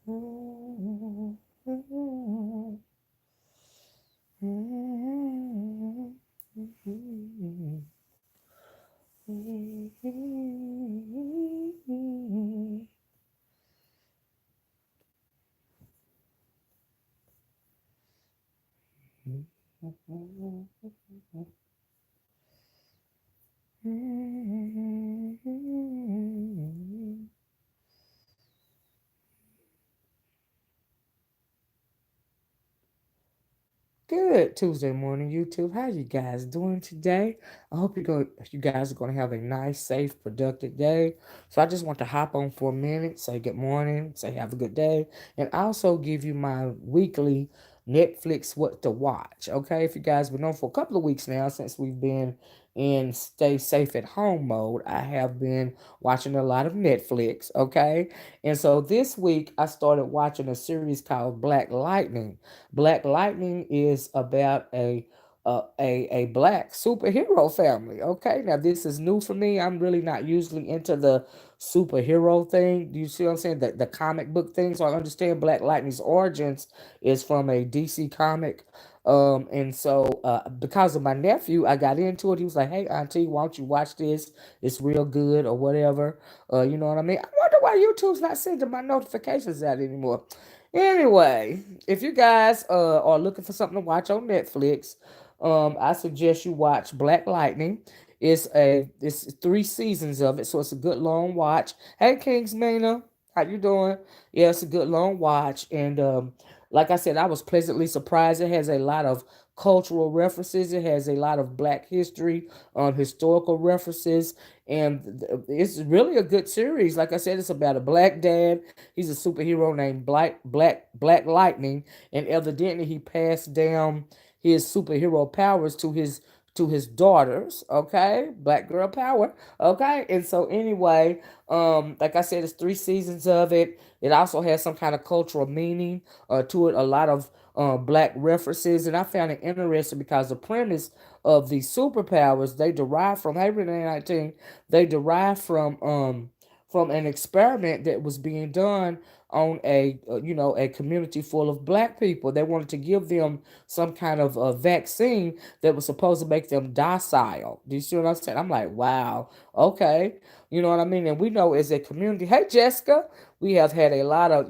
Good Tuesday morning, YouTube. How you guys doing today? I hope you guys are going to have a nice, safe, productive day. So I just want to hop on for a minute, say good morning, say have a good day, and also give you my weekly Netflix what to watch. Okay, if you guys been on for a couple of weeks now since we've been in stay safe at home mode, I have been watching a lot of Netflix. Okay, and so this week I started watching a series called Black Lightning. Black Lightning is about a black superhero family. Okay, now this is new for me. I'm really not usually into the superhero thing. Do you see what I'm saying? The comic book thing. So I understand Black Lightning's origins is from a DC comic. And so because of my nephew, I got into it. He was like, "Hey, Auntie, why don't you watch this? It's real good or whatever." You know what I mean? I wonder why YouTube's not sending my notifications out anymore. Anyway, if you guys are looking for something to watch on Netflix, I suggest you watch Black Lightning. It's 3 seasons of it, so it's a good long watch. Hey, Kingsmina, how you doing? Yeah, it's a good long watch, and like I said, I was pleasantly surprised. It has a lot of cultural references. It has a lot of Black history, historical references, and it's really a good series. Like I said, it's about a black dad. He's a superhero named Black Lightning, and evidently he passed down his superhero powers to his daughters. Okay, black girl power. Okay, and so anyway, like I said, it's 3 seasons of it. It also has some kind of cultural meaning to it. A lot of black references, and I found it interesting because the premise of these superpowers they derive from hey Renee 19, they derive from an experiment that was being done on a community full of black people. They wanted to give them some kind of a vaccine that was supposed to make them docile. Do you see what I'm saying? I'm like, wow, okay, you know what I mean. And we know as a community, hey Jessica, we have had a lot of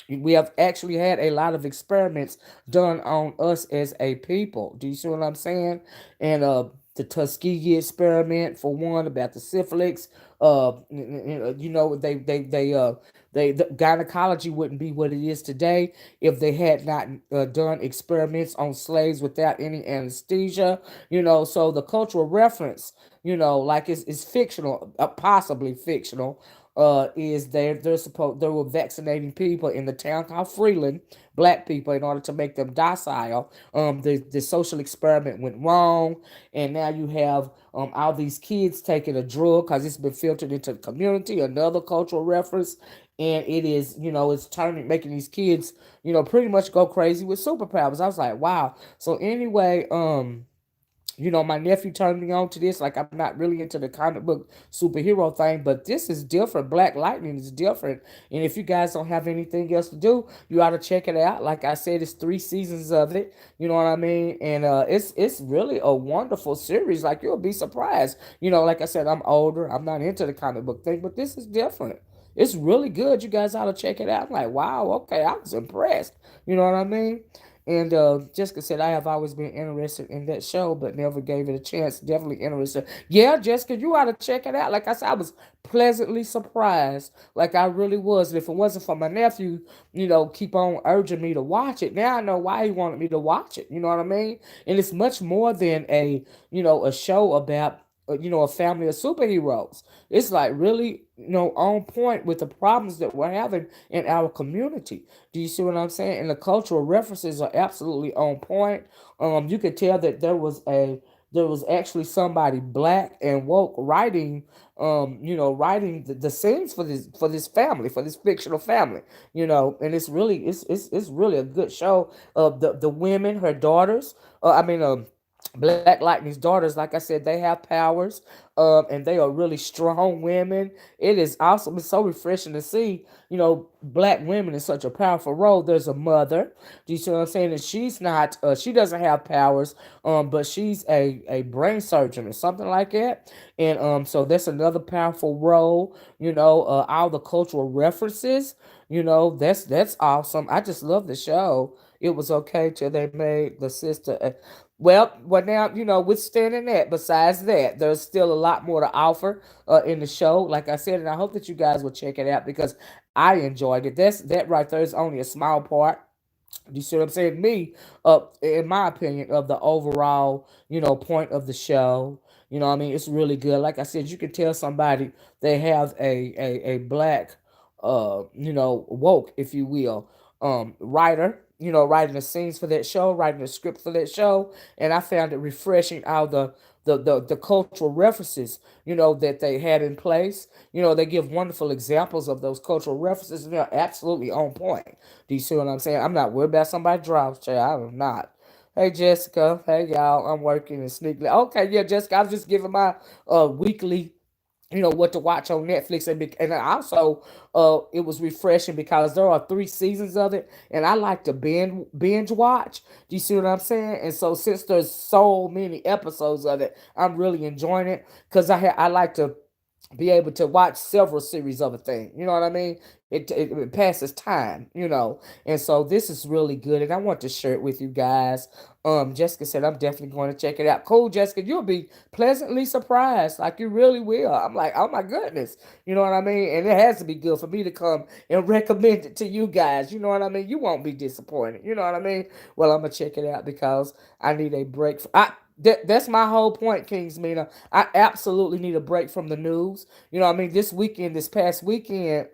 we have actually had a lot of experiments done on us as a people. Do you see what I'm saying? And the Tuskegee experiment, for one, about the syphilis. The gynecology wouldn't be what it is today if they had not done experiments on slaves without any anesthesia. So the cultural reference, like it's fictional, possibly fictional, is they were vaccinating people in the town called Freeland, black people, in order to make them docile. The social experiment went wrong, and now you have all these kids taking a drug because it's been filtered into the community. Another cultural reference, and it is it's turning making these kids pretty much go crazy with superpowers. I was like, wow. So anyway, my nephew turned me on to this. Like, I'm not really into the comic book superhero thing, but this is different. Black Lightning is different. And if you guys don't have anything else to do, you ought to check it out. Like I said, it's 3 seasons of it. You know what I mean? And it's really a wonderful series. Like, you'll be surprised. Like I said, I'm older. I'm not into the comic book thing, but this is different. It's really good. You guys ought to check it out. I'm like, wow, okay, I was impressed. You know what I mean? And Jessica said, I have always been interested in that show, but never gave it a chance. Definitely interested. Yeah, Jessica, you ought to check it out. Like I said, I was pleasantly surprised. Like I really was. And if it wasn't for my nephew, keep on urging me to watch it. Now I know why he wanted me to watch it. You know what I mean? And it's much more than a show about a family of superheroes. It's like really, on point with the problems that we're having in our community. Do you see what I'm saying? And the cultural references are absolutely on point. You could tell that there was actually somebody black and woke writing writing the scenes for this family, for this fictional family, and it's really a good show. The women, her daughters, Black Lightning's daughters, like I said, they have powers, and they are really strong women. It is awesome. It's so refreshing to see, black women in such a powerful role. There's a mother. Do you see what I'm saying? And she's not, she doesn't have powers, but she's a brain surgeon or something like that. And so that's another powerful role. All the cultural references. That's awesome. I just love the show. It was okay till they made the sister. Well, now withstanding that. Besides that, there's still a lot more to offer in the show. Like I said, and I hope that you guys will check it out because I enjoyed it. That right there is only a small part. You see what I'm saying? In my opinion, of the overall, point of the show. What I mean? It's really good. Like I said, you can tell somebody they have a black, woke, if you will, writer, writing the scenes for that show, writing the script for that show. And I found it refreshing how the cultural references, that they had in place. They give wonderful examples of those cultural references, and they're absolutely on point. Do you see what I'm saying? I'm not worried about somebody drops, child. I'm not. Hey Jessica, hey y'all, I'm working and sneakily. Okay, yeah, Jessica, I was just giving my weekly, what to watch on Netflix, and also it was refreshing because there are 3 seasons of it, and I like to binge watch. Do you see what I'm saying? And so since there's so many episodes of it, I'm really enjoying it because I like to be able to watch several series of a thing. You know what I mean? It passes time, And so this is really good, and I want to share it with you guys. Jessica said I'm definitely going to check it out. Cool, Jessica, you'll be pleasantly surprised, like you really will. I'm like, oh my goodness, you know what I mean? And it has to be good for me to come and recommend it to you guys. You know what I mean? You won't be disappointed. You know what I mean? Well, I'm gonna check it out because I need a break. That's my whole point, Kings Mina. I absolutely need a break from the news. I mean, this past weekend,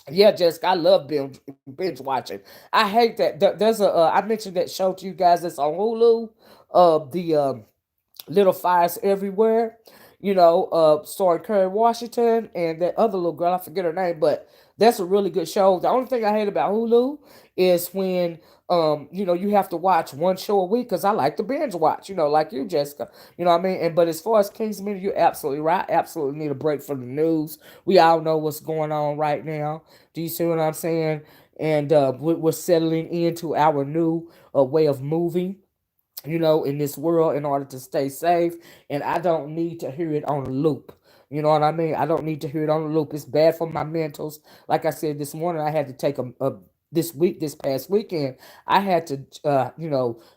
yeah, Jessica, I love binge watching. I hate that. There's I mentioned that show to you guys that's on Hulu. The Little Fires Everywhere, starring Kerry Washington and that other little girl, I forget her name, but that's a really good show. The only thing I hate about Hulu is when you have to watch one show a week because I like to binge watch, like you, Jessica. You know what I mean? But as far as King's Media, you're absolutely right. Absolutely need a break from the news. We all know what's going on right now. Do you see what I'm saying? And we're settling into our new way of moving, in this world in order to stay safe. And I don't need to hear it on a loop. You know what I mean? I don't need to hear it on a loop. It's bad for my mentals. Like I said this morning, I had to take this past weekend, I had to,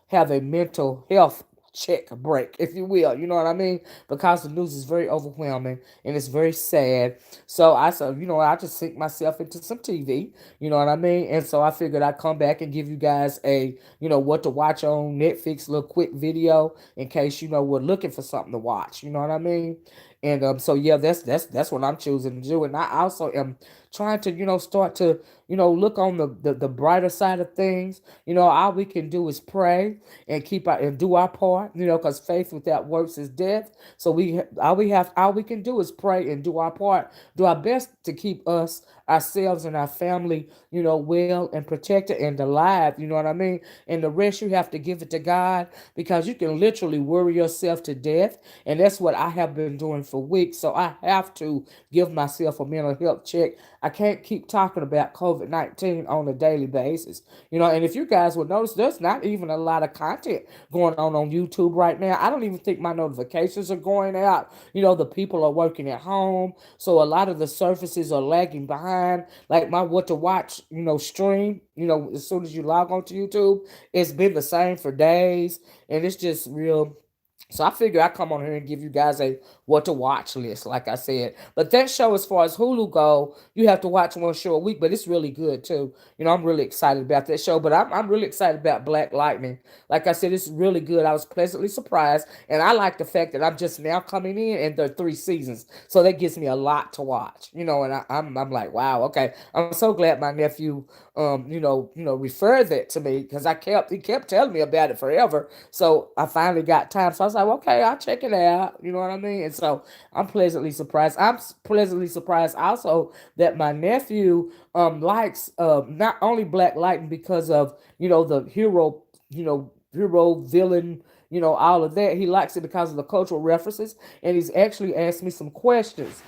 have a mental health check break, if you will. You know what I mean? Because the news is very overwhelming and it's very sad. So I said, I just sink myself into some TV. You know what I mean? And so I figured I'd come back and give you guys a, what to watch on Netflix, little quick video in case, we're looking for something to watch. You know what I mean? And so yeah, that's what I'm choosing to do. And I also am trying to, start to, look on the brighter side of things. All we can do is pray and keep our and do our part, because faith without works is death. So all we can do is pray and do our part, do our best to keep ourselves and our family, well and protected and alive. You know what I mean? And the rest you have to give it to God because you can literally worry yourself to death. And that's what I have been doing for weeks. So I have to give myself a mental health check. I can't keep talking about COVID-19 on a daily basis. And if you guys would notice, there's not even a lot of content going on YouTube right now. I don't even think my notifications are going out. The people are working at home. So a lot of the services are lagging behind. Like my What to Watch, stream, as soon as you log on to YouTube, it's been the same for days. And it's just real. So I figure I come on here and give you guys a what to watch list, like I said. But that show, as far as Hulu go, you have to watch one show a week, but it's really good too. I'm really excited about that show. But I'm really excited about Black Lightning. Like I said, it's really good. I was pleasantly surprised, and I like the fact that I'm just now coming in, and there are 3 seasons, so that gives me a lot to watch. And I'm like, wow, okay. I'm so glad my nephew, referred that to me because he kept telling me about it forever. So I finally got time. So I was like, okay, I'll check it out. You know what I mean? And so I'm pleasantly surprised. Pleasantly surprised also that my nephew likes not only Black Lightning because of the hero, hero villain all of that. He likes it because of the cultural references, and he's actually asked me some questions,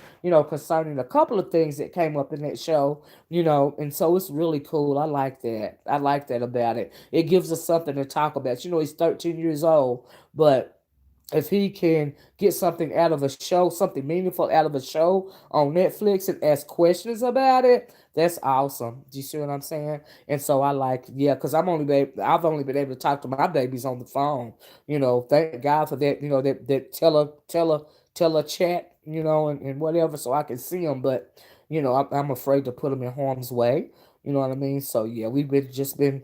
concerning a couple of things that came up in that show, and so it's really cool. I like that. I like that about it. It gives us something to talk about. He's 13 years old, but if he can get something out of a show, something meaningful out of a show on Netflix and ask questions about it, that's awesome. Do you see what I'm saying? And so I like, yeah, because I've only been able to talk to my babies on the phone. Thank God for that. That tele chat. And whatever, so I can see them. But I'm afraid to put them in harm's way. You know what I mean? So yeah, we've been just been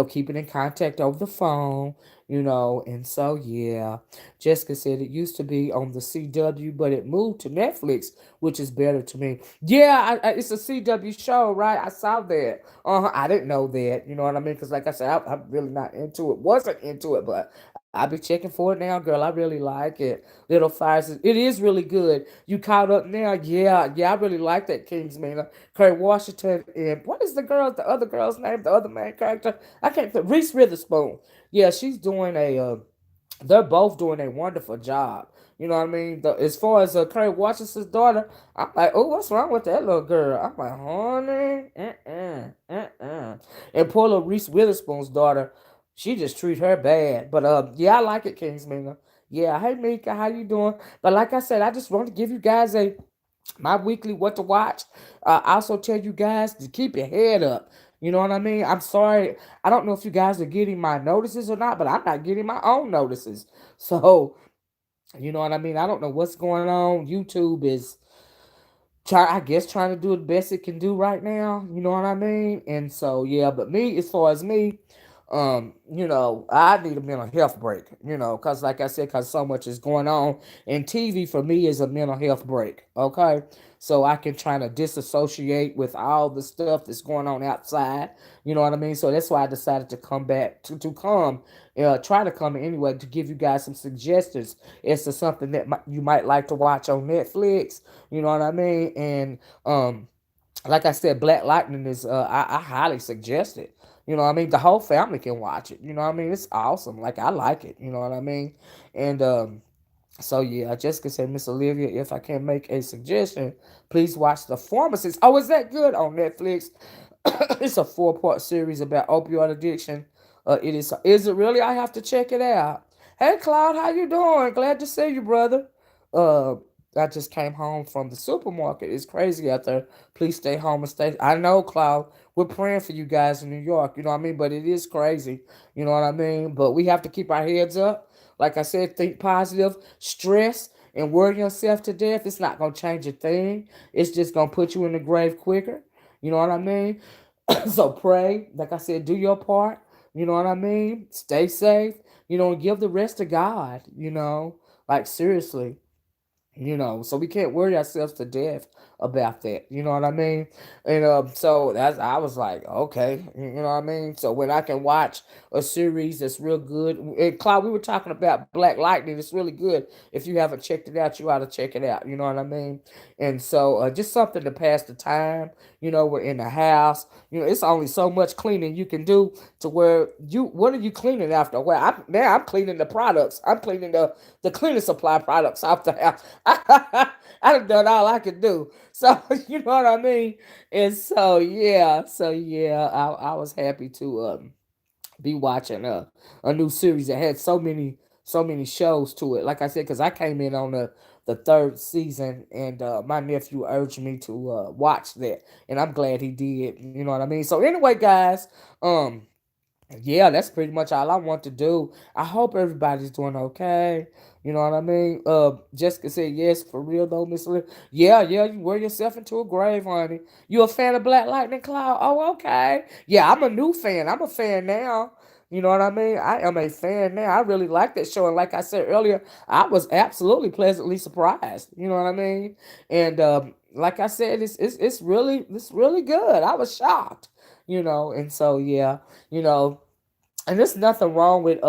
keeping in contact over the phone. And so yeah. Jessica said it used to be on the CW, but it moved to Netflix, which is better to me. Yeah, it's a CW show, right? I saw that. I didn't know that. You know what I mean? Because like I said, I'm really not into it. Wasn't into it, but I'll be checking for it now, girl. I really like it. Little Fires. It is really good. You caught up now? Yeah, yeah. I really like that Kingsman. Kerry Washington and what is the other girl's name? The other main character? I can't think. Reese Witherspoon. Yeah, she's doing a they're both doing a wonderful job. You know what I mean? As far as Kerry Washington's daughter, I'm like, oh, what's wrong with that little girl? I'm like, honey, and poor little Reese Witherspoon's daughter, she just treat her bad. But yeah, I like it, Kingsman. Yeah, hey Mika, how you doing? But like I said, I just want to give you guys a my weekly what to watch. I also tell you guys to keep your head up. You know what I mean? I'm sorry. I don't know if you guys are getting my notices or not, but I'm not getting my own notices. So, you know what I mean? I don't know what's going on. YouTube is I guess trying to do the best it can do right now. You know what I mean? And so yeah, but me, as far as me, I need a mental health break. Cause like I said, cause so much is going on, and TV for me is a mental health break. Okay, so I can try to disassociate with all the stuff that's going on outside. You know what I mean? So that's why I decided to come back to come, try to come anyway to give you guys some suggestions as to something that you might like to watch on Netflix. You know what I mean? And like I said, Black Lightning is I highly suggest it. You know what I mean? The whole family can watch it. You know what I mean? It's awesome. Like I like it. You know what I mean? And so yeah, Jessica said, Miss Olivia, if I can make a suggestion, please watch The Pharmacist. Oh, is that good on Netflix? It's a 4-part series about opioid addiction. It is. Is it really? I have to check it out. Hey, Cloud, how you doing? Glad to see you, brother. Uh, I just came home from the supermarket. It's crazy out there. Please stay home and stay. I know, Cloud. We're praying for you guys in New York. You know what I mean? But it is crazy. You know what I mean? But we have to keep our heads up. Like I said, think positive. Stress and worry yourself to death. It's not gonna change a thing. It's just gonna put you in the grave quicker. You know what I mean? So pray. Like I said, do your part. You know what I mean? Stay safe. And give the rest to God. Like seriously. So we can't worry ourselves to death about that. You know what I mean? And so that's I was like, okay, you know what I mean. So when I can watch a series that's real good, and Cloud, we were talking about Black Lightning. It's really good. If you haven't checked it out, you ought to check it out. You know what I mean? And so just something to pass the time. We're in the house. It's only so much cleaning you can do to where what are you cleaning after? Well, now I'm cleaning the products. I'm cleaning the cleaning supply products off the house. I done done all I could do. So you know what I mean? And so yeah, I was happy to be watching a new series that had so many shows to it. Like I said, because I came in on the third season, and my nephew urged me to watch that, and I'm glad he did. You know what I mean? So anyway, guys, um, yeah, that's pretty much all I want to do. I hope everybody's doing okay. You know what I mean? Jessica said yes, for real though, Miss Lee. Yeah, yeah, you wear yourself into a grave, honey. You a fan of Black Lightning Cloud? Oh, okay. Yeah, I'm a new fan. I'm a fan now. You know what I mean? I am a fan now. I really like that show, and like I said earlier, I was absolutely pleasantly surprised. You know what I mean? And like I said, it's really good. I was shocked. And so yeah, you know and there's nothing wrong with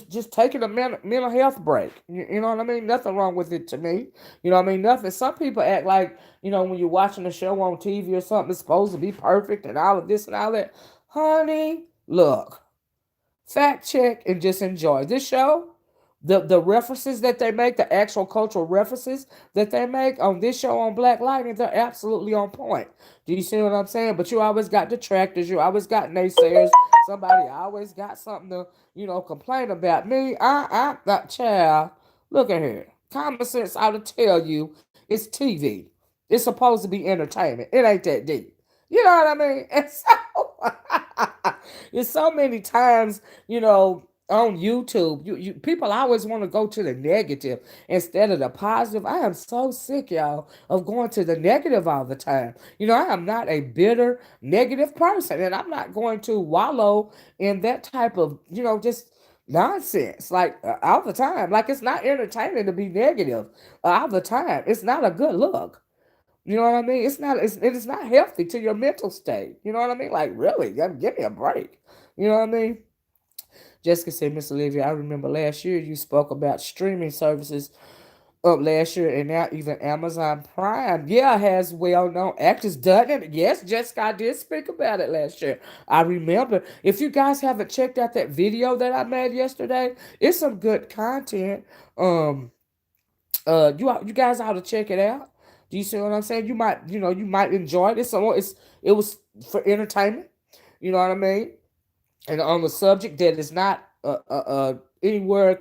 just taking a mental health break. You know what I mean? Nothing wrong with it to me. You know what I mean? Nothing. Some people act like when you're watching a show on TV or something, it's supposed to be perfect and all of this and all that. Honey, look. fact check, and just enjoy this show. The references that they make, the actual cultural references that they make on this show on Black Lightning, they're absolutely on point. Do you see what I'm saying? But you always got detractors, you always got naysayers. Somebody always got something to, complain about. Me, I'm that child. Look at here. Common sense ought to tell you it's TV. It's supposed to be entertainment. It ain't that deep. You know what I mean? And so it's so many times, on YouTube, you people always want to go to the negative instead of the positive. I am so sick, y'all, of going to the negative all the time. I am not a bitter, negative person, and I'm not going to wallow in that type of, just nonsense like all the time. Like, it's not entertaining to be negative all the time. It's not a good look. You know what I mean? It is not healthy to your mental state. You know what I mean? Like, really, give me a break. You know what I mean? Jessica said, Miss Olivia, I remember last year you spoke about streaming services up last year, and now even Amazon Prime, yeah, has well-known actors done it. Yes, Jessica, I did speak about it last year. I remember. If you guys haven't checked out that video that I made yesterday, it's some good content. Um, you guys ought to check it out. Do you see what I'm saying? You might enjoy it. It was for entertainment. You know what I mean? And on the subject that is not anywhere,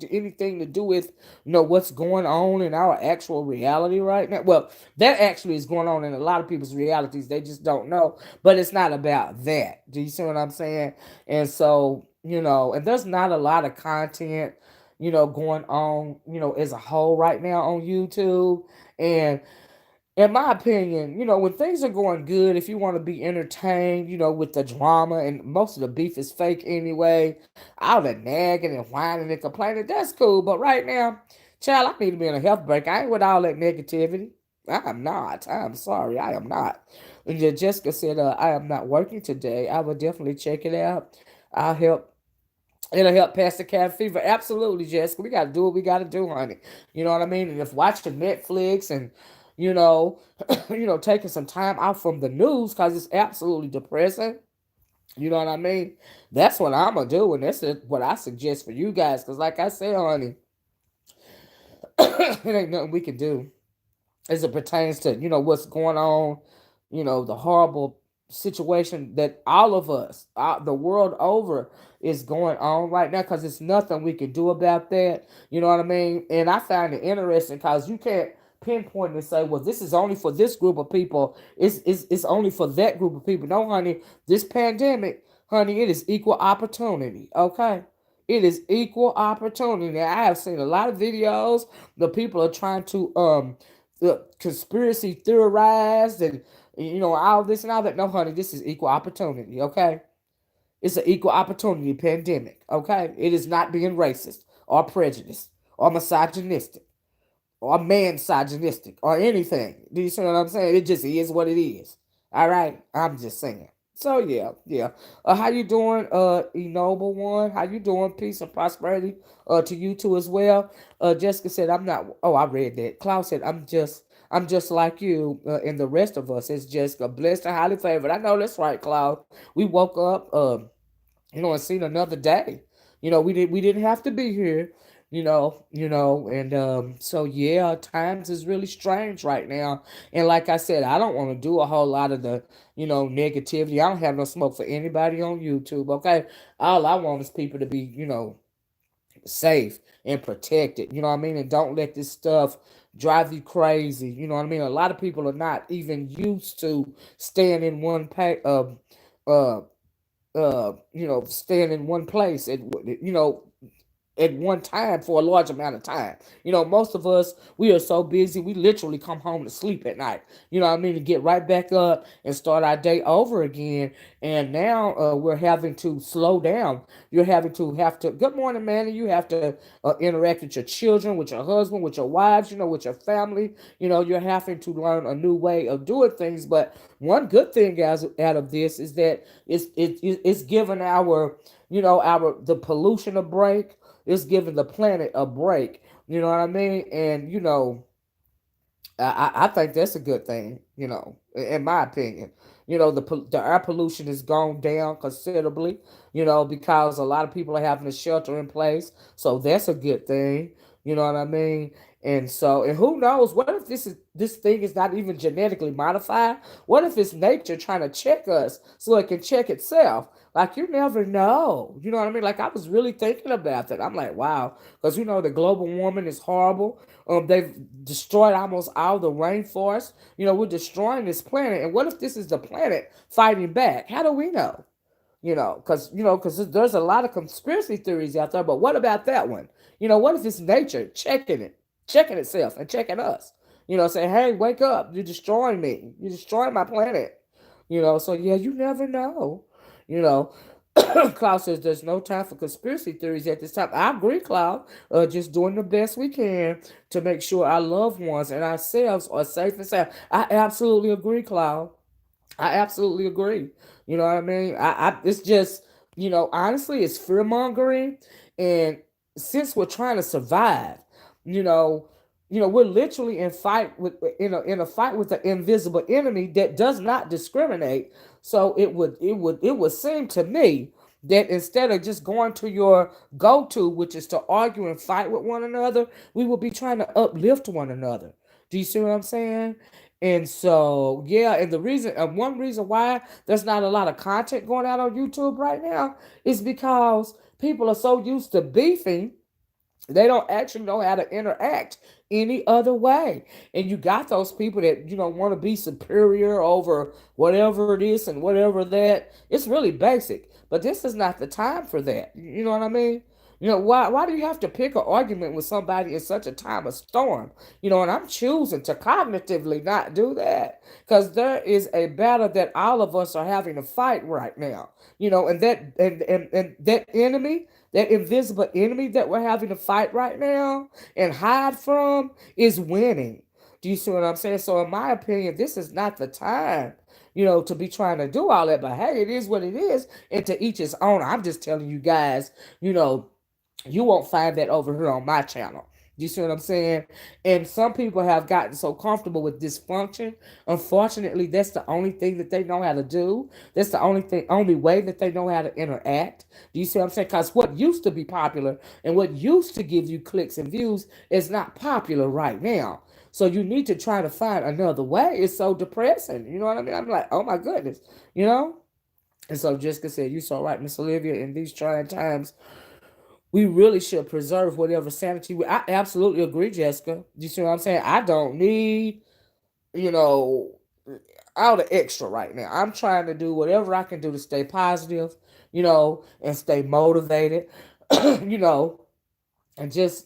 anything to do with what's going on in our actual reality right now. Well, that actually is going on in a lot of people's realities. They just don't know, but it's not about that. Do you see what I'm saying? And so, and there's not a lot of content, going on, as a whole right now on YouTube. And in my opinion, when things are going good, if you want to be entertained, with the drama, and most of the beef is fake anyway, all the nagging and whining and complaining, that's cool. But right now, child, I need to be on a health break. I ain't with all that negativity. I am not. I'm sorry. I am not. And Jessica said, I am not working today. I will definitely check it out. I'll help It'll help pass the cabin fever. Absolutely, Jessica. We got to do what we got to do, honey. You know what I mean? And if watching Netflix and, you know, taking some time out from the news because it's absolutely depressing. You know what I mean? That's what I'm gonna do, and that's what I suggest for you guys. Because, like I said, honey, it ain't nothing we can do as it pertains to what's going on, the horrible situation that all of us, the world over, is going on right now, because it's nothing we can do about that. You know what I mean? And I find it interesting because you can't pinpoint and say, well, this is only for this group of people. It's only for that group of people. No, honey, this pandemic, honey, it is equal opportunity. Okay. It is equal opportunity. I have seen a lot of videos. The people are trying to the conspiracy theorized and all this and all that. No, honey, this is equal opportunity. Okay, it's an equal opportunity pandemic. Okay, it is not being racist or prejudiced or misogynistic or misogynistic or anything. Do you see what I'm saying? It just is what it is. All right, I'm just saying. So yeah, yeah. How you doing, Enoble One? How you doing? Peace and prosperity to you too as well. Jessica said, "I'm not." Oh, I read that. Klaus said, I'm just like you and the rest of us." It's Jessica, blessed and highly favored. I know that's right, Klaus. We woke up. And seen another day. We didn't have to be here, and so yeah, times is really strange right now. And like I said, I don't want to do a whole lot of the, negativity. I don't have no smoke for anybody on YouTube, okay? All I want is people to be, safe and protected, you know what I mean? And don't let this stuff drive you crazy, you know what I mean? A lot of people are not even used to staying in one uh staying in one place at one time for a large amount of time. Most of us, we are so busy, we literally come home to sleep at night. You know what I mean? To get right back up and start our day over again. And now we're having to slow down. You're having to good morning, man. You have to interact with your children, with your husband, with your wives, with your family. You're having to learn a new way of doing things. But one good thing, guys, out of this is that it's giving the pollution a break. It's giving the planet a break. You know what I mean? And I think that's a good thing, in my opinion. The air pollution has gone down considerably, because a lot of people are having a shelter in place. So that's a good thing. You know what I mean? And who knows? What if this thing is not even genetically modified? What if it's nature trying to check us so it can check itself? Like you never know. You know what I mean? Like I was really thinking about that. I'm like, wow, because the global warming is horrible. They've destroyed almost all the rainforest. We're destroying this planet. And what if this is the planet fighting back? How do we know? Because there's a lot of conspiracy theories out there. But what about that one? What if it's nature checking itself and checking us? Saying, hey, wake up! You're destroying me. You're destroying my planet. So yeah, you never know. You know, Cloud says there's no time for conspiracy theories at this time. I agree, Cloud. Just doing the best we can to make sure our loved ones and ourselves are safe and sound. I absolutely agree, Cloud. I absolutely agree. You know what I mean? It's just, honestly, it's fear mongering, and since we're trying to survive, you know, we're literally in a fight with an invisible enemy that does not discriminate. So it would seem to me that instead of just going to your go-to, which is to argue and fight with one another, we will be trying to uplift one another. Do you see what I'm saying? And so, yeah, and one reason why there's not a lot of content going out on YouTube right now is because people are so used to beefing they don't actually know how to interact any other way. And you got those people that, want to be superior over whatever it is and whatever that. It's really basic. But this is not the time for that. You know what I mean? Why do you have to pick an argument with somebody in such a time of storm? And I'm choosing to cognitively not do that. Because there is a battle that all of us are having to fight right now. And that enemy, that invisible enemy that we're having to fight right now and hide from is winning. Do you see what I'm saying? So, in my opinion, this is not the time, to be trying to do all that. But hey, it is what it is, and to each his own. I'm just telling you guys, you won't find that over here on my channel. You see what I'm saying? And some people have gotten so comfortable with dysfunction. Unfortunately, that's the only thing that they know how to do. That's the only way that they know how to interact. Do you see what I'm saying? Because what used to be popular and what used to give you clicks and views is not popular right now. So you need to try to find another way. It's so depressing. You know what I mean? I'm like, oh my goodness, you know? And so Jessica said, you so right, Miss Olivia, in these trying times, we really should preserve whatever sanity I absolutely agree, Jessica. You see what I'm saying? I don't need, you know, all the extra right now. I'm trying to do whatever I can do to stay positive, and stay motivated, you know, and just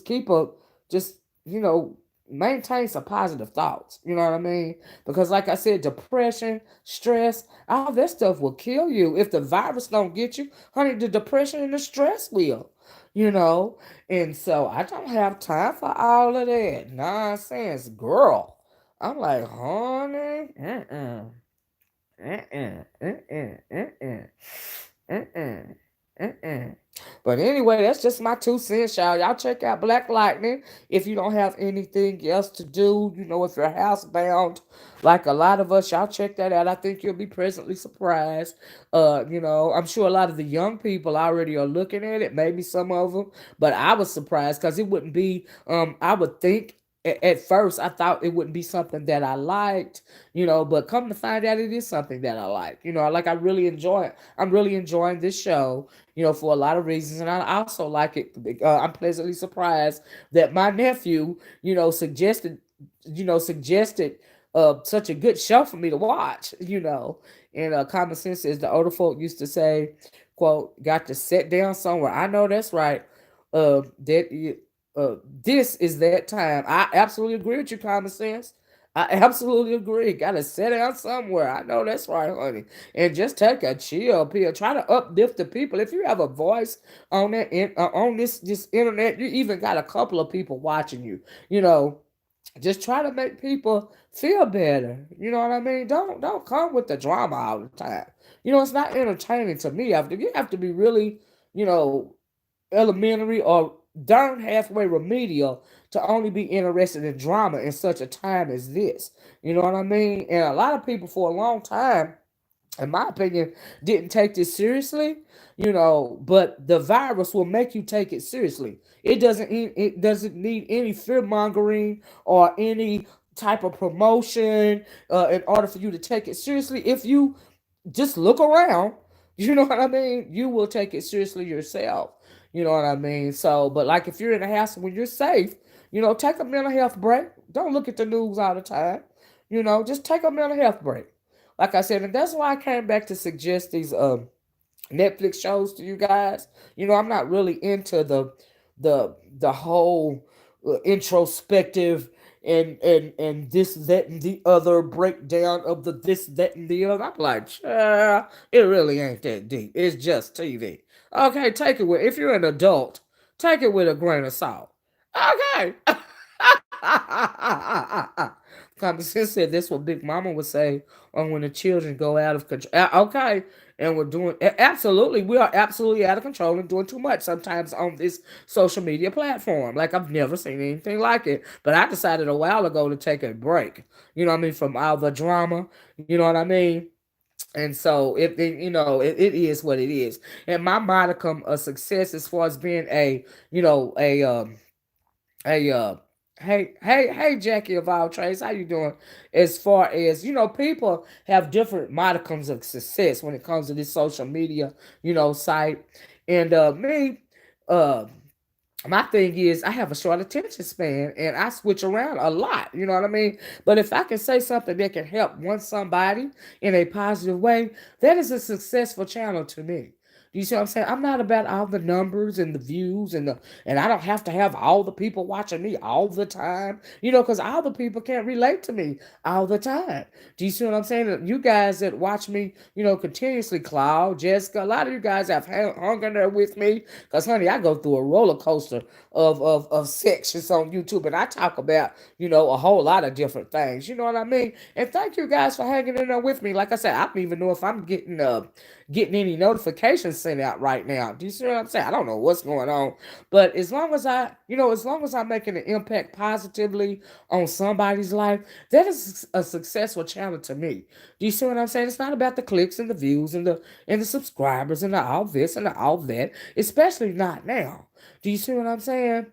keep a just you know maintain some positive thoughts. You know what I mean? Because like I said, depression, stress, all that stuff will kill you. If the virus don't get you, honey, the depression and the stress will. you know and so I don't have time for all of that nonsense, girl. I'm like, honey, mm-mm, mm-mm, mm-mm. Mm-mm. Mm-mm. But anyway, that's just my 2 cents, y'all. Y'all check out Black Lightning if you don't have anything else to do. If you're housebound, like a lot of us, y'all check that out. I think you'll be pleasantly surprised. I'm sure a lot of the young people already are looking at it, maybe some of them. But I was surprised because it wouldn't be, I would think at first I thought it wouldn't be something that I liked, but come to find out it is something that I like. I really enjoy it. I'm really enjoying this show, for a lot of reasons. And I also like it. I'm pleasantly surprised that my nephew, suggested such a good show for me to watch. And common sense, as the older folk used to say, quote, got to sit down somewhere. I know that's right. That this is that time. I absolutely agree with you, common sense. I absolutely agree. Gotta sit down somewhere. I know that's right, honey. And just take a chill pill. Try to uplift the people. If you have a voice on this internet, you even got a couple of people watching you. Just try to make people feel better. You know what I mean? Don't come with the drama all the time. It's not entertaining to me. You have to be really, you know, elementary or darn halfway remedial to only be interested in drama in such a time as this. You know what I mean? And a lot of people for a long time, in my opinion, didn't take this seriously, but the virus will make you take it seriously. It doesn't need any fear mongering or any type of promotion in order for you to take it seriously. If you just look around, you know what I mean? You will take it seriously yourself. You know what I mean? So, but like if you're in the house when you're safe, take a mental health break. Don't look at the news all the time. Just take a mental health break. Like I said, and that's why I came back to suggest these Netflix shows to you guys. I'm not really into the whole introspective and this, that, and the other breakdown of the this, that, and the other. I'm like, it really ain't that deep. It's just TV. Okay, take it with, if you're an adult, take it with a grain of salt. Okay. Common sense said this what Big Mama would say on when the children go out of control. Okay, and we're doing absolutely, we are absolutely out of control and doing too much sometimes on this social media platform. Like I've never seen anything like it. But I decided a while ago to take a break. You know what I mean, from all the drama. You know what I mean. And so it is what it is. And my modicum of success as far as being a you know a hey Jackie of all trades, how you doing? As far as people have different modicums of success when it comes to this social media site. And me, uh my thing is I have a short attention span and I switch around a lot, you know what I mean? But if I can say something that can help one somebody in a positive way, that is a successful channel to me. Do you see what I'm saying? I'm not about all the numbers and the views and I don't have to have all the people watching me all the time, because all the people can't relate to me all the time. Do you see what I'm saying? You guys that watch me, continuously, Cloud, Jessica, a lot of you guys have hung in there with me. Because, honey, I go through a roller coaster of sections on YouTube, and I talk about, a whole lot of different things. You know what I mean? And thank you guys for hanging in there with me. Like I said, I don't even know if I'm getting any notifications sent out right now. Do you see what I'm saying? I don't know what's going on. But as long as I'm making an impact positively on somebody's life, that is a successful channel to me. Do you see what I'm saying? It's not about the clicks and the views and the subscribers and the all this and the all that, especially not now. Do you see what I'm saying?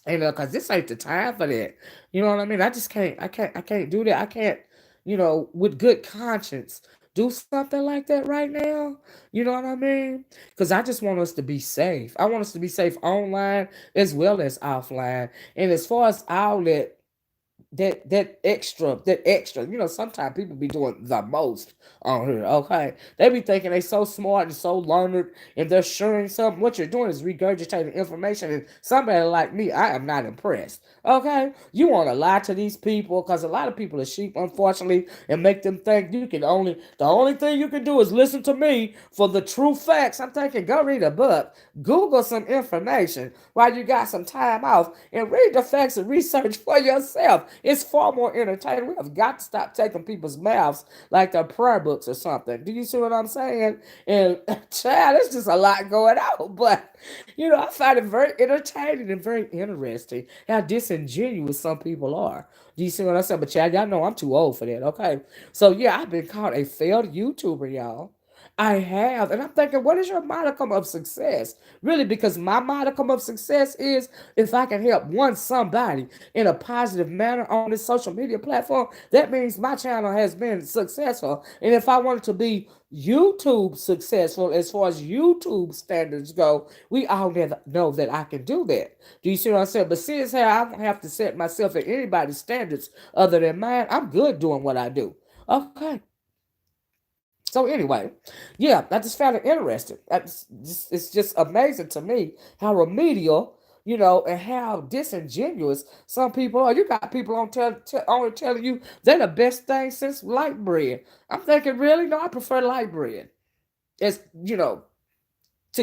And cause this ain't the time for that. You know what I mean? I just can't. I can't do that. I can't. With good conscience, do something like that right now. You know what I mean? Because I just want us to be safe. I want us to be safe online as well as offline. And as far as outlet, that extra, sometimes people be doing the most on here. Okay, they be thinking they so smart and so learned and they're sharing something. What you're doing is regurgitating information, and somebody like me, I am not impressed. Okay, you want to lie to these people because a lot of people are sheep, unfortunately, and make them think the only thing you can do is listen to me for the true facts. I'm thinking, go read a book, Google some information while you got some time off, and read the facts and research for yourself. It's far more entertaining. We have got to stop taking people's mouths like they're prayer books or something. Do you see what I'm saying? And child, there's just a lot going on. But I find it very entertaining and very interesting how disingenuous some people are. Do you see what I'm saying? But child, y'all know I'm too old for that. Okay, so yeah, I've been called a failed YouTuber, y'all. I have. And I'm thinking, what is your modicum of success? Really, because my modicum of success is if I can help one somebody in a positive manner on this social media platform, that means my channel has been successful. And if I wanted to be YouTube successful as far as YouTube standards go, we all know that I can do that. Do you see what I'm saying? But since how I don't have to set myself at anybody's standards other than mine, I'm good doing what I do. Okay. So anyway, yeah, I just found it interesting. It's just amazing to me how remedial, and how disingenuous some people are. You got people only telling you they're the best thing since light bread. I'm thinking, really? No, I prefer light bread. It's to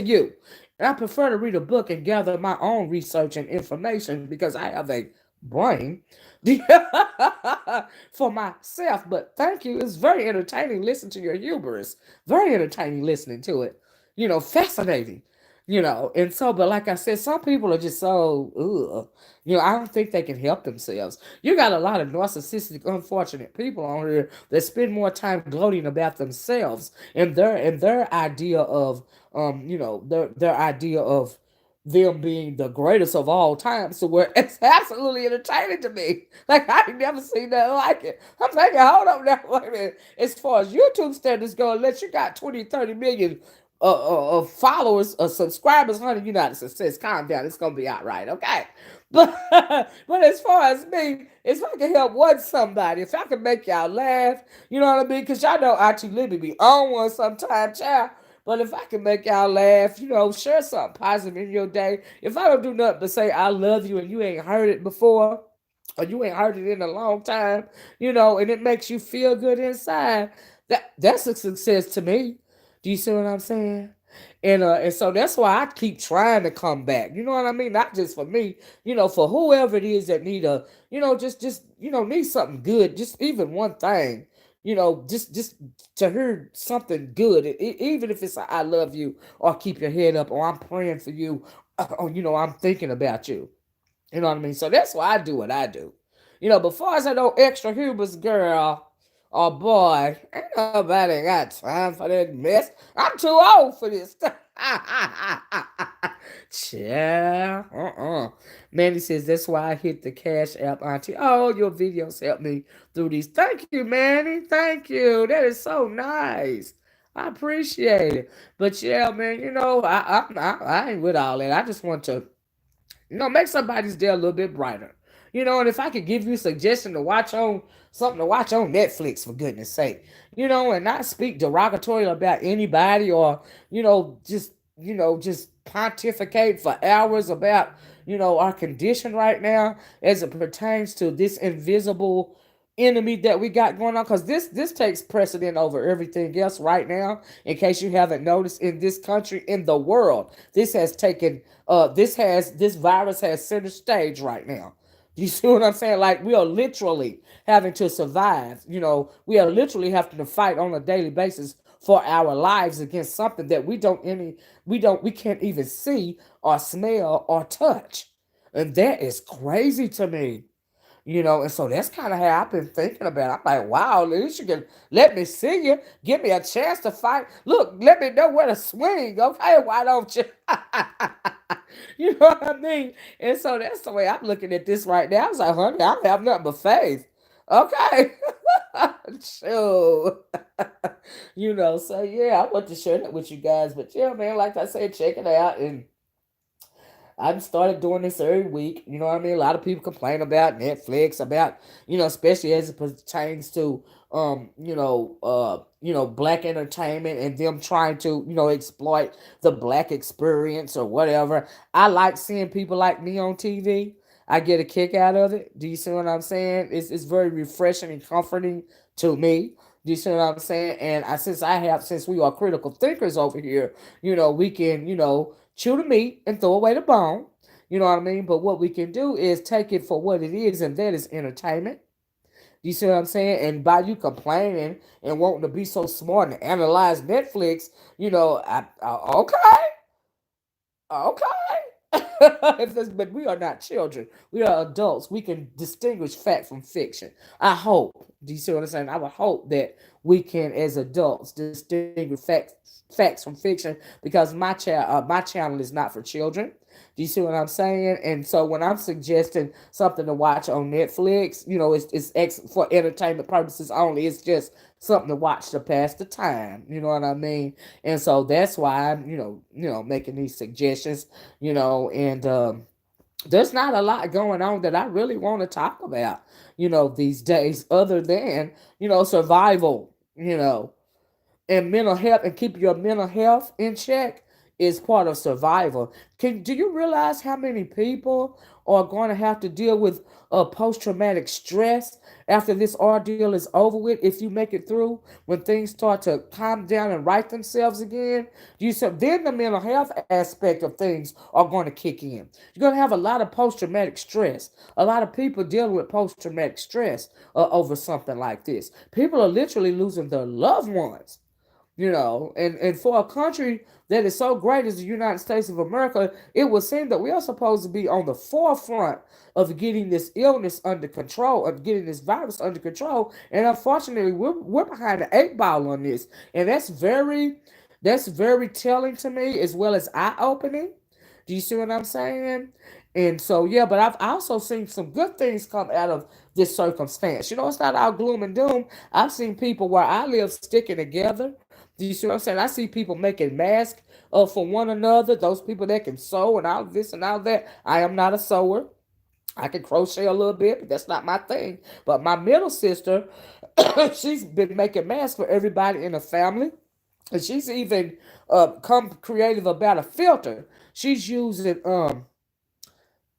you. And I prefer to read a book and gather my own research and information because I have a brain for myself. But thank you. It's very entertaining listening to your hubris. Very entertaining listening to it. Fascinating. And so, but like I said, some people are just so, ugh. I don't think they can help themselves. You got a lot of narcissistic, unfortunate people on here that spend more time gloating about themselves and their idea of, their idea of them being the greatest of all time. So where it's absolutely entertaining to me. Like I ain't never seen nothing like it. I'm thinking, hold up now, wait a minute. As far as YouTube standards go, unless you got 20, 30 million followers or subscribers, honey, you're not a success. Calm down. It's gonna be all right, okay? But but as far as me, if I can help one somebody, if I can make y'all laugh, you know what I mean? Because y'all know Auntie Libby be on one sometime, child. But if I can make y'all laugh, share something positive in your day. If I don't do nothing but say I love you and you ain't heard it before, or you ain't heard it in a long time, and it makes you feel good inside, that's a success to me. Do you see what I'm saying? And so that's why I keep trying to come back. You know what I mean? Not just for me, for whoever it is that need need something good, just even one thing. Just to hear something good, even if it's a, I love you, or keep your head up, or I'm praying for you, or I'm thinking about you. You know what I mean? So that's why I do what I do. Before I say no extra humans, girl or boy, ain't nobody got time for that mess. I'm too old for this stuff. Yeah. Mandy says that's why I hit the Cash App, Auntie. Oh, your videos help me through these. Thank you, Manny. Thank you. That is so nice. I appreciate it. But yeah, man, I ain't with all that. I just want to make somebody's day a little bit brighter. And if I could give you a suggestion to watch on something to watch on Netflix, for goodness sake, and not speak derogatory about anybody, or, just pontificate for hours about, our condition right now as it pertains to this invisible enemy that we got going on, because this takes precedent over everything else right now. In case you haven't noticed, in this country, in the world, this virus has center stage right now. You see what I'm saying? Like, we are literally having to survive. We are literally having to fight on a daily basis for our lives against something that we can't even see or smell or touch. And that is crazy to me. And so that's kind of how I've been thinking about it. I'm like, wow, at least you can let me see you, give me a chance to fight. Look, let me know where to swing, okay? Why don't you? You know what I mean? And so that's the way I'm looking at this right now. I was like, honey, I don't have nothing but faith. Okay. Sure. So yeah, I want to share that with you guys. But yeah, man, like I said, check it out. And I've started doing this every week. You know what I mean? A lot of people complain about Netflix, about, especially as it pertains to black entertainment and them trying to, exploit the black experience or whatever. I like seeing people like me on TV. I get a kick out of it. Do you see what I'm saying? It's very refreshing and comforting to me. Do you see what I'm saying? And since we are critical thinkers over here, we can, chew the meat and throw away the bone. You know what I mean? But what we can do is take it for what it is, and that is entertainment. You see what I'm saying? And by you complaining and wanting to be so smart and analyze Netflix, okay, okay. But we are not children. We are adults. We can distinguish fact from fiction. I hope. Do you see what I'm saying? I would hope that we can, as adults, distinguish facts from fiction, because my channel is not for children. Do you see what I'm saying? And so when I'm suggesting something to watch on Netflix, it's for entertainment purposes only. It's just something to watch to pass the time. You know what I mean? And so that's why I'm, making these suggestions. And there's not a lot going on that I really want to talk about, these days, other than, survival. And mental health, and keep your mental health in check is part of survival. Do you realize how many people are going to have to deal with post traumatic stress after this ordeal is over with? If you make it through, when things start to calm down and right themselves again, then the mental health aspect of things are going to kick in. You're going to have a lot of post traumatic stress. A lot of people dealing with post traumatic stress over something like this. People are literally losing their loved ones And for a country that is so great as the United States of America, it would seem that we are supposed to be on the forefront of getting this illness under control, of getting this virus under control. And unfortunately, we're behind the eight ball on this. And that's very telling to me, as well as eye opening. Do you see what I'm saying? And so, yeah, but I've also seen some good things come out of this circumstance. It's not all gloom and doom. I've seen people where I live sticking together. Do you see what I'm saying? I see people making masks for one another. Those people that can sew and all this and all that. I am not a sewer. I can crochet a little bit, but that's not my thing. But my middle sister, she's been making masks for everybody in the family. And she's even come creative about a filter. She's using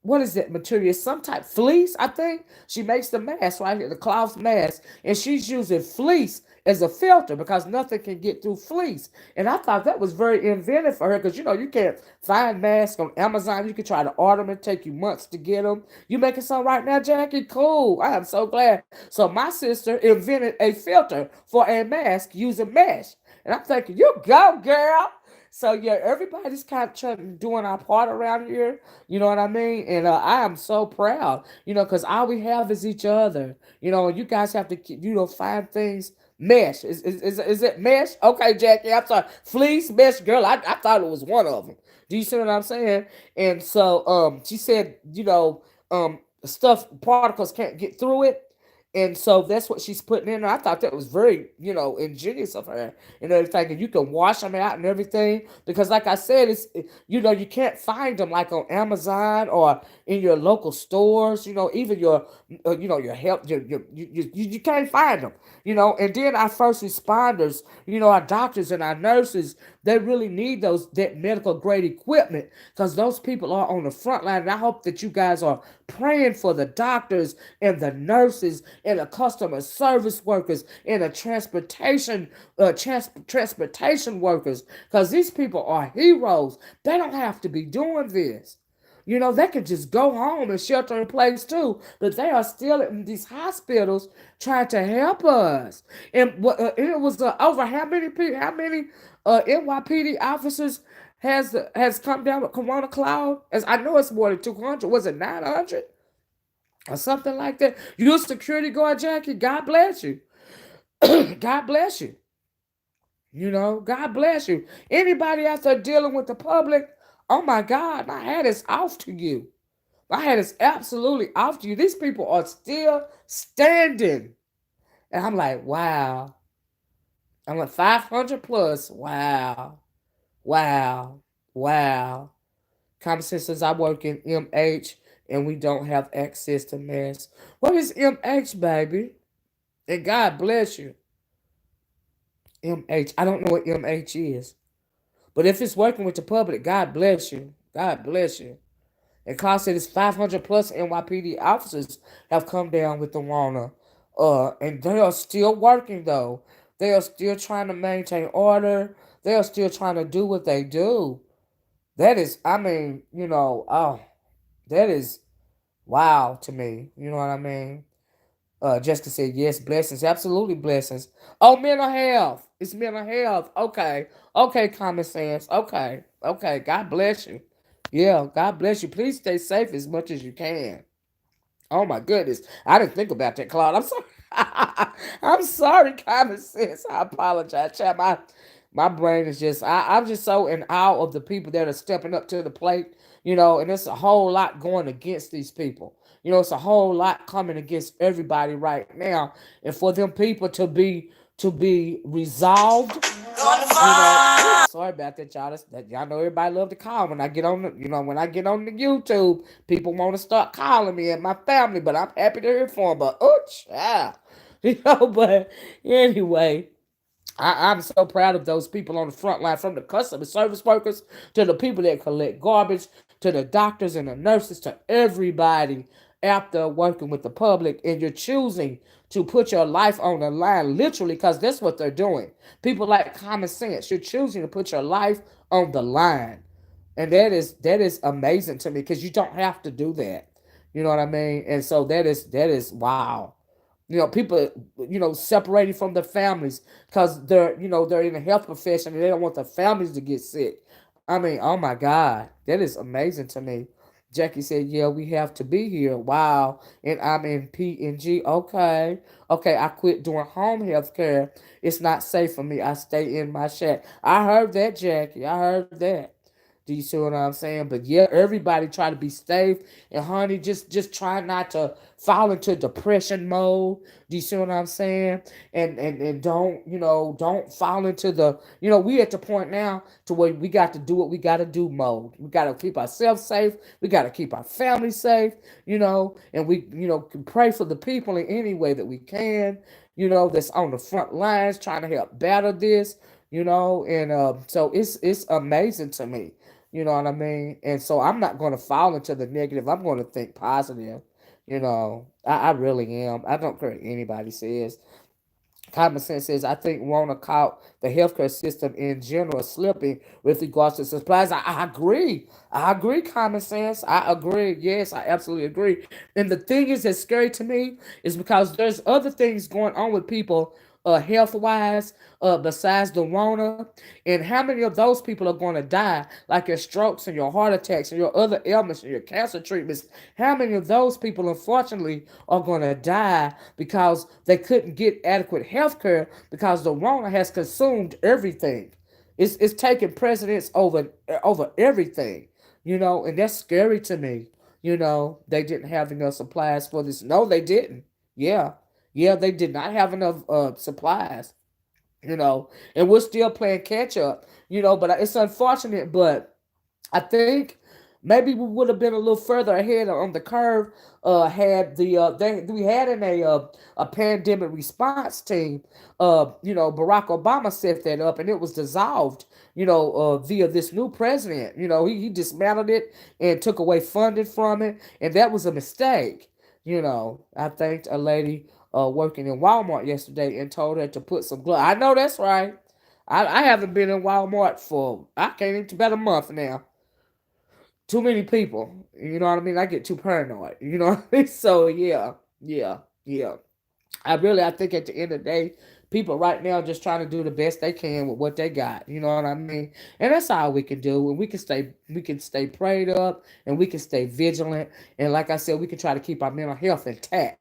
what is that material? Some type fleece, I think. She makes the mask right here, the cloth mask, and she's using fleece as a filter because nothing can get through fleece. And I thought that was very inventive for her because you can't find masks on Amazon. You can try to order them, it take you months to get them. You making some right now, Jackie? Cool. I am so glad. So my sister invented a filter for a mask using mesh, and I'm thinking, you go, girl. So yeah, everybody's kind of doing our part around here. You know what I mean? And I am so proud. Because all we have is each other. You guys have to keep, find things. Mesh is it mesh? Okay, Jackie. I'm sorry. Fleece mesh, girl. I thought it was one of them. Do you see what I'm saying? And so she said, stuff particles can't get through it. And so that's what she's putting in there. I thought that was very, ingenious of her and everything. And you can wash them out and everything. Because like I said, you can't find them like on Amazon or in your local stores, even your health, you can't find them, And then our first responders, our doctors and our nurses, they really need that medical grade equipment because those people are on the front line. And I hope that you guys are praying for the doctors and the nurses and the customer service workers and the transportation workers because these people are heroes. They don't have to be doing this. They could just go home and shelter in place too, but they are still in these hospitals trying to help us. And it was over how many people, how many NYPD officers has come down with Corona Cloud? As I know it's more than 200. Was it 900 or something like that? You're a security guard, Jackie. God bless you. God bless you. God bless you. Anybody out there dealing with the public, oh my God, my hat is off to you. My hat is absolutely off to you. These people are still standing. And I'm like, wow. I'm like 500 plus. Wow. Wow. Wow. Common sense says I work in MH and we don't have access to masks. What is MH, baby? And God bless you. MH. I don't know what MH is. But if it's working with the public, God bless you. God bless you. And Carl said it's 500 plus NYPD officers have come down with the Rona. And they are still working though. They are still trying to maintain order. They are still trying to do what they do. That is, I mean, that is wow to me. You know what I mean? Jessica said, yes, blessings, absolutely blessings. Oh, mental health. It's mental health. Okay. Okay, common sense. Okay. Okay. God bless you. Yeah, God bless you. Please stay safe as much as you can. Oh my goodness. I didn't think about that, Claude. I'm sorry. I'm sorry, common sense. I apologize. Child. My brain is just I'm just so in awe of the people that are stepping up to the plate, and it's a whole lot going against these people. It's a whole lot coming against everybody right now. And for them people to be resolved, sorry about that, y'all. Y'all know everybody love to call when I get on when I get on the YouTube, people want to start calling me and my family, but I'm happy to hear from them. But oh, child, But anyway, I'm so proud of those people on the front line, from the customer service workers to the people that collect garbage, to the doctors and the nurses, to everybody out there working with the public. And you're choosing to put your life on the line, literally, because that's what they're doing. People like common sense. You're choosing to put your life on the line. And that is amazing to me because you don't have to do that. You know what I mean? And so that is wow. People, separating from their families because they're in the health profession and they don't want their families to get sick. I mean, oh my God, that is amazing to me. Jackie said, "Yeah, we have to be here." Wow, and I'm in PNG. Okay, okay. I quit doing home health care. It's not safe for me. I stay in my shack. I heard that, Jackie. I heard that. Do you see what I'm saying? But yeah, everybody try to be safe, and honey, just try not to fall into depression mode. Do you see what I'm saying? And don't fall into we at the point now to where we got to do what we got to do mode. We got to keep ourselves safe. We got to keep our family safe. And we can pray for the people in any way that we can. That's on the front lines trying to help battle this. And so it's amazing to me. You know what I mean? And so I'm not going to fall into the negative. I'm going to think positive. I really am. I don't care what anybody says. Common sense says, I think Rona caught the healthcare system in general slipping with regards to supplies. I agree. I agree, common sense. I agree. Yes, I absolutely agree. And the thing is that's scary to me is because there's other things going on with people health wise, besides the Rona, and how many of those people are going to die, like your strokes and your heart attacks and your other ailments and your cancer treatments? How many of those people, unfortunately, are going to die because they couldn't get adequate health care because the Rona has consumed everything? It's taking precedence over everything, and that's scary to me. They didn't have enough supplies for this. No, they didn't. Yeah, yeah, they did not have enough supplies. And we're still playing catch up. But it's unfortunate. But I think maybe we would have been a little further ahead on the curve. Had we had in a pandemic response team. Barack Obama set that up, and it was dissolved. Via this new president. He dismantled it and took away funding from it, and that was a mistake. I thanked a lady working in Walmart yesterday and told her to put some gloves. I know that's right. I haven't been in Walmart for I can't even about a month now. Too many people. You know what I mean? I get too paranoid. You know what I mean? So yeah, yeah, yeah. I think at the end of the day, people right now just trying to do the best they can with what they got. You know what I mean? And that's all we can do. And we can stay prayed up and we can stay vigilant. And like I said, we can try to keep our mental health intact.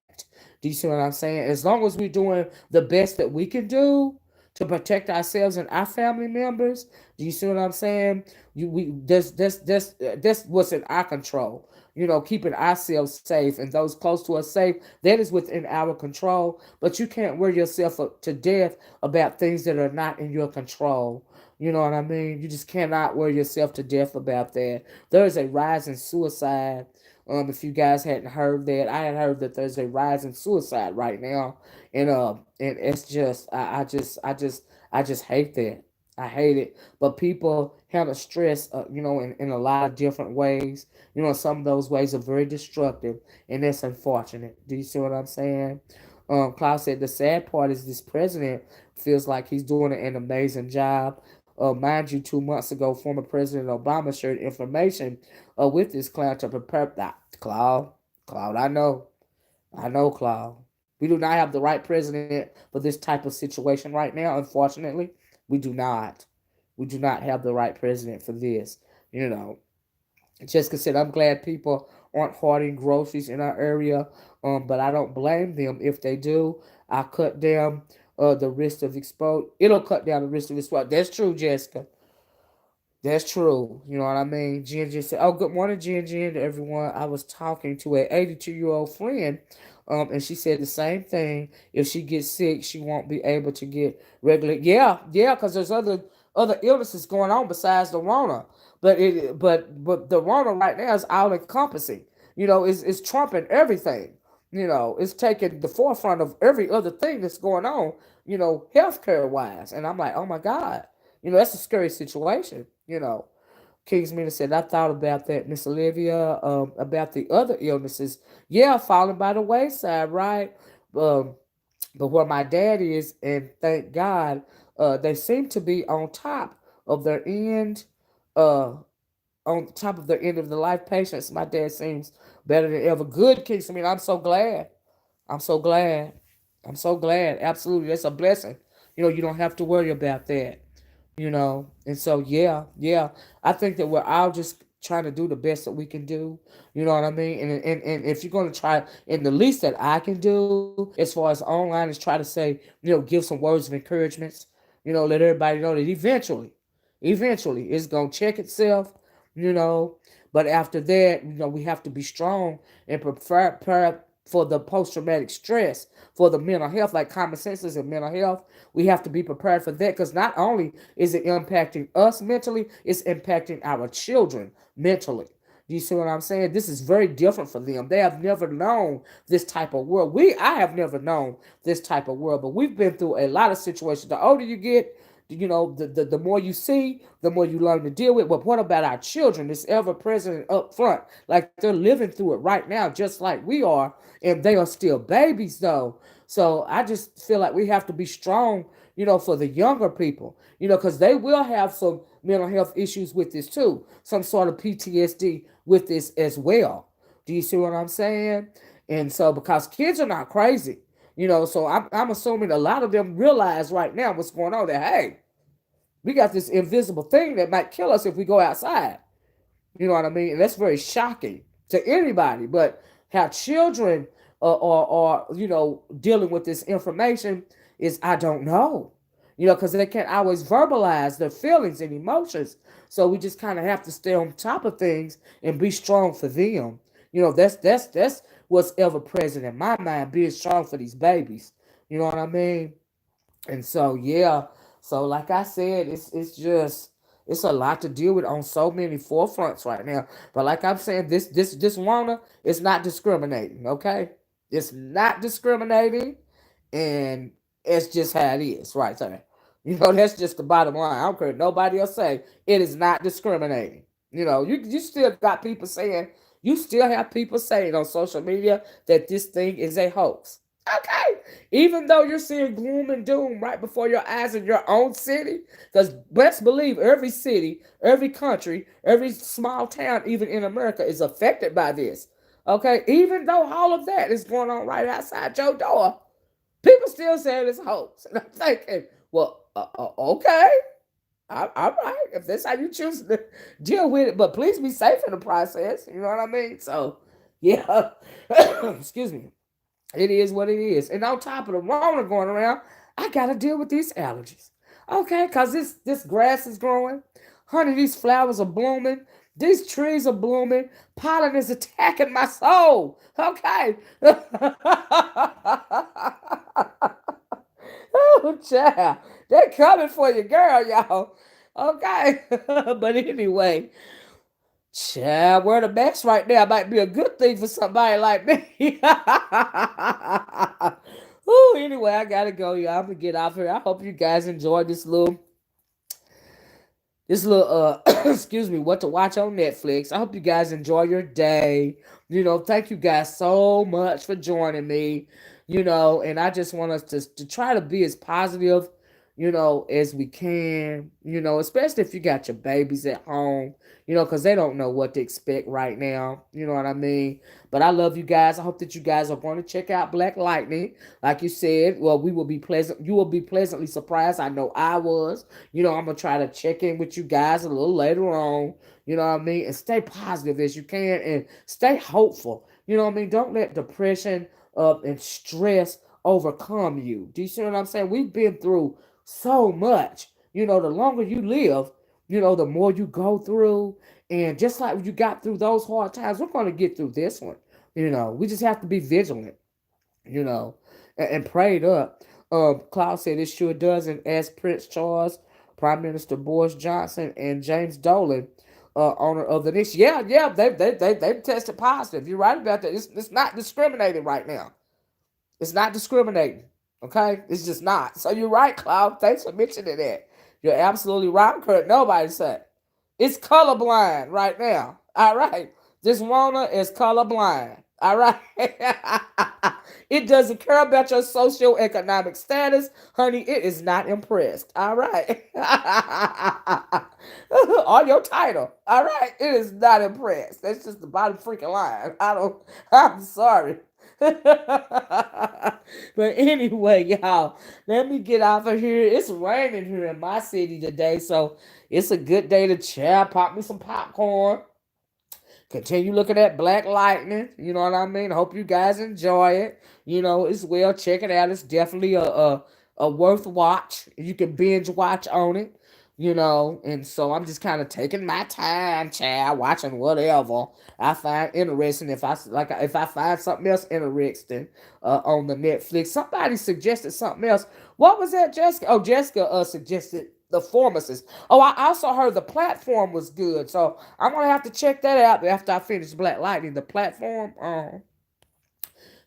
Do you see what I'm saying? As long as we're doing the best that we can do to protect ourselves and our family members. Do you see what I'm saying? We that's what's in our control. Keeping ourselves safe and those close to us safe. That is within our control. But you can't wear yourself up to death about things that are not in your control. You know what I mean? You just cannot wear yourself to death about that. There is a rise in suicide. If you guys hadn't heard that, I had heard that there's a rise in suicide right now, and it's just, I just hate that. I hate it. But people handle stress, in a lot of different ways. Some of those ways are very destructive, and that's unfortunate. Do you see what I'm saying? Klaus said the sad part is this president feels like he's doing an amazing job. Mind you, 2 months ago, former President Obama shared information with this clown to prepare. Cloud, I know, Cloud. We do not have the right president for this type of situation right now. Unfortunately, we do not. We do not have the right president for this. You know, Jessica said, I'm glad people aren't hoarding groceries in our area, but I don't blame them if they do. I cut down the risk of expose. It'll cut down the risk of exposure. That's true, Jessica. That's true. You know what I mean? Jen just said, "Oh, good morning, Jen, to everyone." I was talking to a 82-year-old friend, and she said the same thing. If she gets sick, she won't be able to get regular. Yeah, yeah, because there's other illnesses going on besides the Rona. But the Rona right now is all encompassing. It's trumping everything. It's taking the forefront of every other thing that's going on. Healthcare wise, and I'm like, oh my God. That's a scary situation. Kingsman said, I thought about that, Miss Olivia, about the other illnesses. Yeah, falling by the wayside, right? Um, but where my dad is, and thank God, they seem to be of their end, uh, on top of their end of the life patients. My dad seems better than ever. Good, Kingsman. I'm so glad. I'm so glad. I'm so glad. Absolutely. That's a blessing. You don't have to worry about that. And so, yeah, yeah. I think that we're all just trying to do the best that we can do. You know what I mean? And if you're going to try, and the least that I can do as far as online is try to say, give some words of encouragements, let everybody know that eventually it's going to check itself, you know. But after that, we have to be strong and prepare for the post traumatic stress, for the mental health, like common senses and mental health. We have to be prepared for that because not only is it impacting us mentally, it's impacting our children mentally. Do you see what I'm saying? This is very different for them. They have never known this type of world. I have never known this type of world, but we've been through a lot of situations. The older you get, the more you see, the more you learn to deal with. But what about our children? It's ever present and up front. Like they're living through it right now, just like we are, and they are still babies though. So I just feel like we have to be strong, for the younger people, because they will have some mental health issues with this too, some sort of PTSD with this as well. Do you see what I'm saying? And so, because kids are not crazy, so I'm assuming a lot of them realize right now what's going on. That hey, we got this invisible thing that might kill us if we go outside. You know what I mean? And that's very shocking to anybody. But how children are dealing with this information is I don't know. Because they can't always verbalize their feelings and emotions. So we just kind of have to stay on top of things and be strong for them. That's what's ever present in my mind, being strong for these babies. You know what I mean? And so yeah, so like I said, it's a lot to deal with on so many forefronts right now. But like I'm saying, this Rona is not discriminating. Okay, it's not discriminating, and it's just how it is right there. That's just the bottom line. I don't care what nobody else say. It is not discriminating. You still got people saying, you still have people saying on social media that this thing is a hoax. Okay. Even though you're seeing gloom and doom right before your eyes in your own city, because best believe every city, every country, every small town, even in America, is affected by this. Okay. Even though all of that is going on right outside your door, people still saying it's a hoax. And I'm thinking, well, okay. All right. If that's how you choose to deal with it, but please be safe in the process. You know what I mean? So, yeah. Excuse me. It is what it is. And on top of the Rona going around, I gotta deal with these allergies. Okay, cause this grass is growing. Honey, these flowers are blooming. These trees are blooming. Pollen is attacking my soul. Okay. Oh, child. They're coming for you, girl, y'all. Okay. But anyway, child, wear the mask right now might be a good thing for somebody like me. Ooh, anyway, I gotta go, y'all. I'm gonna get off here. I hope you guys enjoyed this little excuse me, what to watch on Netflix. I hope you guys enjoy your day. Thank you guys so much for joining me. And I just want us to try to be as positive, as we can, especially if you got your babies at home, because they don't know what to expect right now. You know what I mean? But I love you guys. I hope that you guys are going to check out Black Lightning. Like you said, well, you will be pleasantly surprised. I know I was. I'm going to try to check in with you guys a little later on. You know what I mean? And stay positive as you can and stay hopeful. You know what I mean? Don't let depression and stress overcome you. Do you see what I'm saying? We've been through so much. The longer you live, the more you go through. And just like you got through those hard times, we're going to get through this one. We just have to be vigilant, you know, and prayed up. Cloud said it sure does. And as Prince Charles, Prime Minister Boris Johnson, and James Dolan, owner of the Knicks, yeah, they tested positive. You're right about that. It's not discriminating right now. It's not discriminating. Okay? It's just not. So you're right, Cloud. Thanks for mentioning that. You're absolutely right. I'm correct. Nobody said. It's colorblind right now. All right. This Rona is colorblind. All right. It doesn't care about your socioeconomic status. Honey, it is not impressed. All right. On your title. All right. It is not impressed. That's just the bottom freaking line. I'm sorry. But anyway, y'all, let me get off of here. It's raining here in my city today, so it's a good day to chill. Pop me some popcorn. Continue looking at Black Lightning. You know what I mean? I hope you guys enjoy it. As well. Check it out. It's definitely a worth watch. You can binge watch on it. And so I'm just kind of taking my time, child, watching whatever I find interesting. If I find something else interesting on the Netflix, somebody suggested something else. What was that, Jessica? Oh, Jessica suggested The Pharmacist. Oh, I also heard The Platform was good, so I'm gonna have to check that out after I finish Black Lightning. The Platform.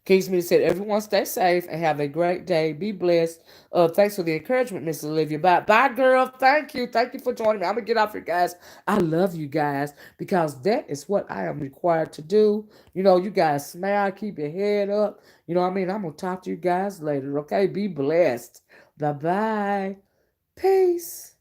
Kingsmead said, everyone stay safe and have a great day. Be blessed. Thanks for the encouragement, Miss Olivia. Bye. Bye, girl. Thank you. Thank you for joining me. I'm going to get off here, guys. I love you guys because that is what I am required to do. You guys smile, keep your head up. You know what I mean? I'm going to talk to you guys later, okay? Be blessed. Bye-bye. Peace.